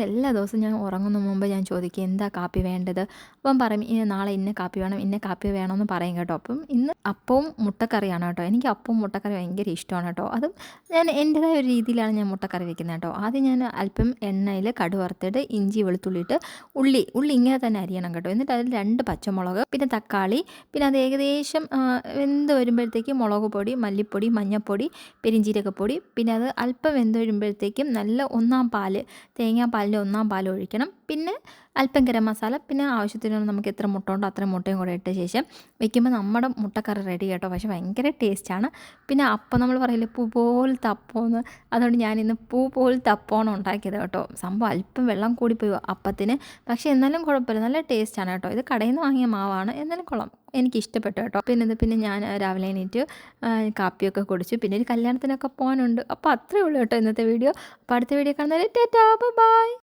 എല്ലാ ദിവസവും ഞാൻ ഉറങ്ങുന്ന മുമ്പ് ഞാൻ ചോദിക്കും എന്താ കാപ്പി വേണ്ടത്. അപ്പം പറയും നാളെ ഇന്ന കാപ്പി വേണം, ഇന്ന കാപ്പി വേണമെന്ന് പറയും കേട്ടോ. അപ്പം ഇന്ന് അപ്പവും മുട്ടക്കറിയാണ് കേട്ടോ. എനിക്ക് അപ്പവും മുട്ടക്കറി ഭയങ്കര ഇഷ്ടമാണ് കേട്ടോ. അതും ഞാൻ എൻ്റേതായ ഒരു രീതിയിലാണ് ഞാൻ മുട്ടക്കറി വെക്കുന്നത് കേട്ടോ. ആദ്യം ഞാൻ അല്പം എണ്ണയിൽ കടുക് വറുത്തിട്ട് ഇഞ്ചി വെളുത്തുള്ളി ഇട്ട് ഉള്ളി ഇങ്ങനെ തന്നെ അരിയണം കേട്ടോ. എന്നിട്ട് അതിൽ 2 പച്ചമുളക്, പിന്നെ തക്കാളി, പിന്നെ അത് ഏകദേശം വെന്ത് വരുമ്പോഴത്തേക്ക് മുളക് പൊടി, മല്ലിപ്പൊടി, മഞ്ഞൾപ്പൊടി, പെരിഞ്ജീരകപ്പൊടി, പിന്നെ അത് അല്പം വെന്ത് വരുമ്പോഴത്തേക്കും നല്ല ഒന്നാം പാല്, തേങ്ങാപ്പാലിൻ്റെ ഒന്നാം പാൽ ഒഴിക്കണം. പിന്നെ അല്പം ഗരം മസാല, പിന്നെ ആവശ്യത്തിന് നമുക്ക് എത്ര മുട്ട ഉണ്ടോ അത്രയും മുട്ടയും കൂടെ ഇട്ട ശേഷം വെക്കുമ്പോൾ നമ്മുടെ മുട്ടക്കറി റെഡി കേട്ടോ. പക്ഷേ ഭയങ്കര ടേസ്റ്റാണ്. പിന്നെ അപ്പം നമ്മൾ പറയില്ലേ പൂ പോലത്തെ അപ്പമെന്ന്, അതുകൊണ്ട് ഞാനിന്ന് പൂ പോലത്തെ അപ്പമാണ് ഉണ്ടാക്കിയത് കേട്ടോ. സംഭവം അല്പം വെള്ളം കൂടിപ്പോയി അപ്പത്തിന്, പക്ഷേ എന്നാലും കുഴപ്പമില്ല, നല്ല ടേസ്റ്റാണ് കേട്ടോ. ഇത് കടയിൽ നിന്ന് വാങ്ങിയ മാവാണ്, എന്നാലും കൊള്ളാം, എനിക്കിഷ്ടപ്പെട്ടു കേട്ടോ. പിന്നെ ഞാൻ രാവിലെ എണീറ്റ് കാപ്പിയൊക്കെ കുടിച്ചു. പിന്നെ ഒരു കല്യാണത്തിനൊക്കെ പോകാനുണ്ട്. അപ്പോൾ അത്രയേ ഉള്ളൂ കേട്ടോ ഇന്നത്തെ വീഡിയോ. അപ്പോൾ അടുത്ത വീഡിയോ കാണുന്നവരെ ടാറ്റാ ബൈ ബൈ.